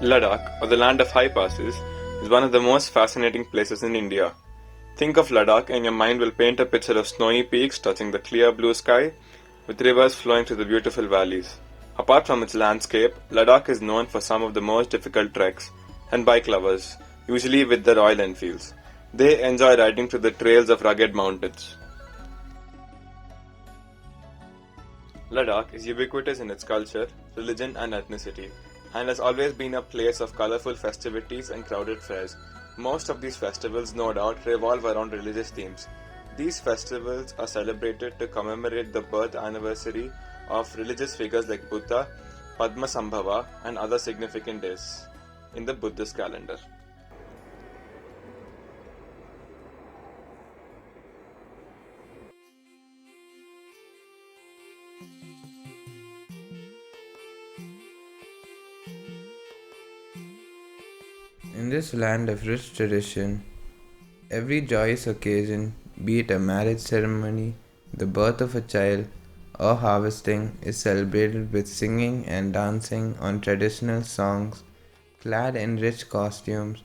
Ladakh, or the land of high passes, is one of the most fascinating places in India. Think of Ladakh and your mind will paint a picture of snowy peaks touching the clear blue sky, with rivers flowing through the beautiful valleys. Apart from its landscape, Ladakh is known for some of the most difficult treks, and bike lovers, usually with the Royal Enfields. They enjoy riding through the trails of rugged mountains. Ladakh is ubiquitous in its culture, religion, and ethnicity, and has always been a place of colorful festivities and crowded fairs. Most of these festivals, no doubt, revolve around religious themes. These festivals are celebrated to commemorate the birth anniversary of religious figures like Buddha, Padmasambhava, and other significant days in the Buddhist calendar. In this land of rich tradition, every joyous occasion, be it a marriage ceremony, the birth of a child, or harvesting, is celebrated with singing and dancing on traditional songs, clad in rich costumes,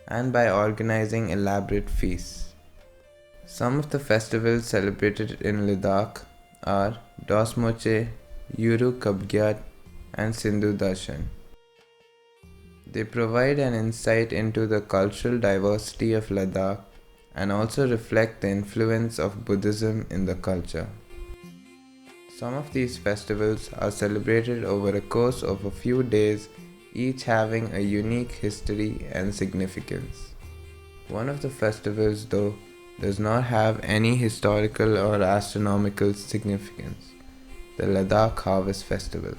and by organizing elaborate feasts. Some of the festivals celebrated in Ladakh are Dosmoche, Yuru Kabgyat, and Sindhu Darshan. They provide an insight into the cultural diversity of Ladakh and also reflect the influence of Buddhism in the culture. Some of these festivals are celebrated over a course of a few days, each having a unique history and significance. One of the festivals, though, does not have any historical or astronomical significance: the Ladakh Harvest Festival.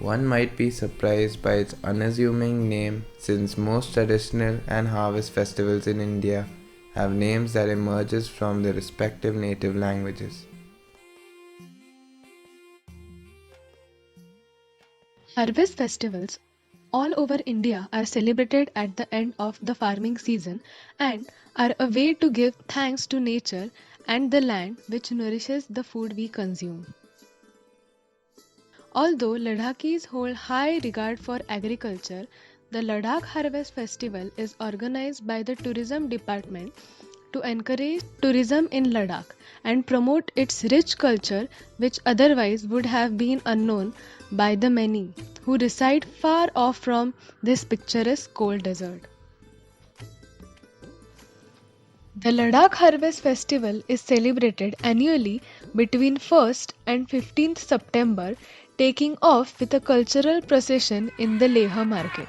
One might be surprised by its unassuming name, since most traditional and harvest festivals in India have names that emerges from the respective native languages. Harvest festivals all over India are celebrated at the end of the farming season and are a way to give thanks to nature and the land which nourishes the food we consume. Although Ladakhis hold high regard for agriculture, the Ladakh Harvest Festival is organized by the Tourism Department to encourage tourism in Ladakh and promote its rich culture, which otherwise would have been unknown by the many who reside far off from this picturesque cold desert. The Ladakh Harvest Festival is celebrated annually between 1st and 15th September, taking off with a cultural procession in the Leh market.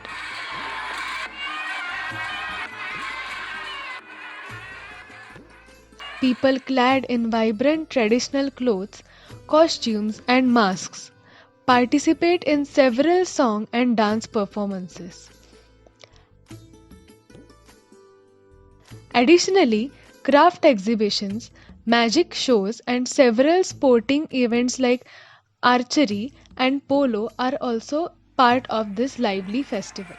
People clad in vibrant traditional clothes, costumes, and masks participate in several song and dance performances. Additionally, craft exhibitions, magic shows, and several sporting events like archery and polo are also part of this lively festival.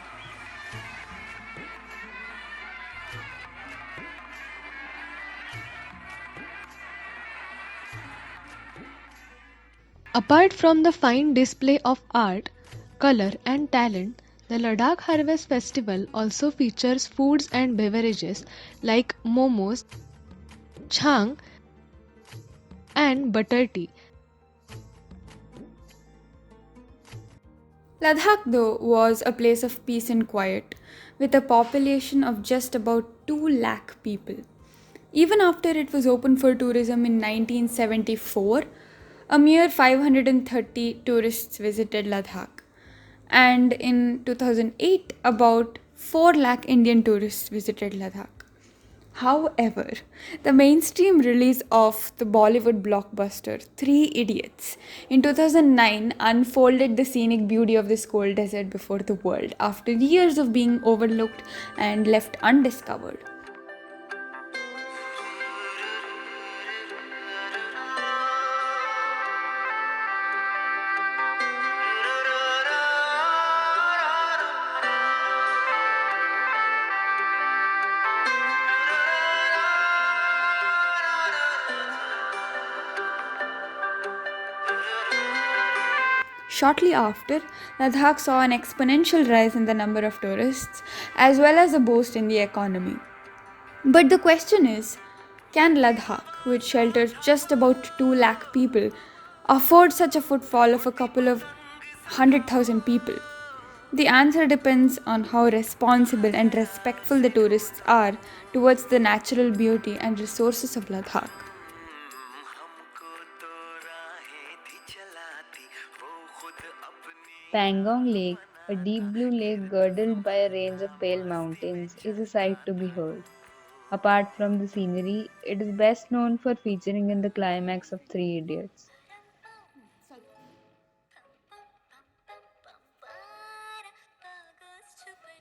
Apart from the fine display of art, color, and talent, the Ladakh Harvest Festival also features foods and beverages like momos, chang, and butter tea. Ladakh, though, was a place of peace and quiet, with a population of just about 2 lakh people. Even after it was open for tourism in 1974, a mere 530 tourists visited Ladakh. And in 2008, about 4 lakh Indian tourists visited Ladakh. However, the mainstream release of the Bollywood blockbuster Three Idiots in 2009 unfolded the scenic beauty of this cold desert before the world after years of being overlooked and left undiscovered. shortly after, Ladakh saw an exponential rise in the number of tourists as well as a boost in the economy. But the question is, can Ladakh, which shelters just about 2 lakh people, afford such a footfall of a couple of 100,000 people? The answer depends on how responsible and respectful the tourists are towards the natural beauty and resources of Ladakh. Pangong Lake, a deep blue lake girdled by a range of pale mountains, is a sight to behold. Apart from the scenery, it is best known for featuring in the climax of Three Idiots.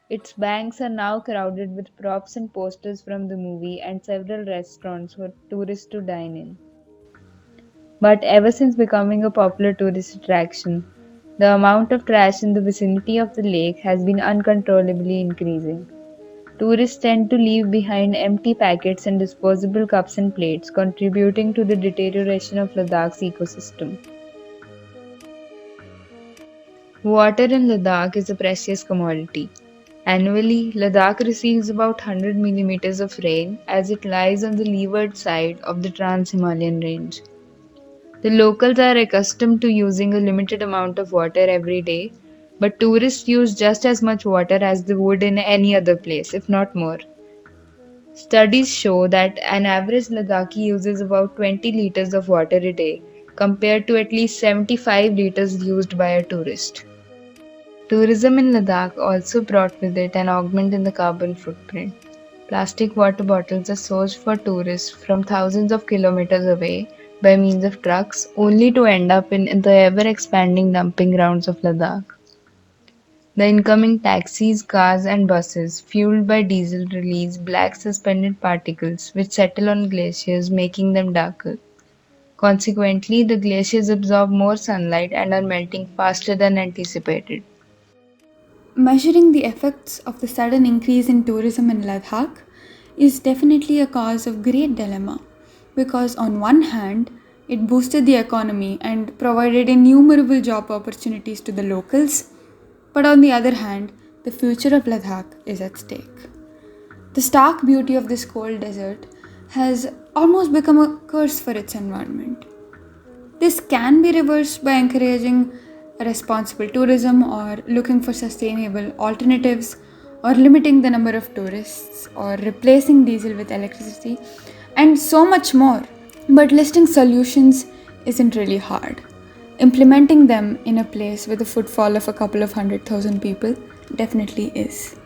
Its banks are now crowded with props and posters from the movie and several restaurants for tourists to dine in. But ever since becoming a popular tourist attraction, the amount of trash in the vicinity of the lake has been uncontrollably increasing. Tourists tend to leave behind empty packets and disposable cups and plates, contributing to the deterioration of Ladakh's ecosystem. Water in Ladakh is a precious commodity. Annually, Ladakh receives about 100 millimeters of rain as it lies on the leeward side of the Trans-Himalayan range. The locals are accustomed to using a limited amount of water every day, but tourists use just as much water as they would in any other place, if not more. Studies show that an average Ladakhi uses about 20 liters of water a day, compared to at least 75 liters used by a tourist. Tourism in Ladakh also brought with it an augment in the carbon footprint. Plastic water bottles are sourced for tourists from thousands of kilometers away by means of trucks, only to end up in the ever expanding dumping grounds of Ladakh. The incoming taxis, cars, and buses, fueled by diesel, release black suspended particles which settle on glaciers, making them darker. Consequently, the glaciers absorb more sunlight and are melting faster than anticipated. Measuring the effects of the sudden increase in tourism in Ladakh is definitely a cause of great dilemma because, on one hand, it boosted the economy and provided innumerable job opportunities to the locals, but on the other hand, the future of Ladakh is at stake. The stark beauty of this cold desert has almost become a curse for its environment. This can be reversed by encouraging responsible tourism or looking for sustainable alternatives or limiting the number of tourists or replacing diesel with electricity and so much more. But listing solutions isn't really hard. Implementing them in a place with a footfall of a couple of 100,000 people definitely is.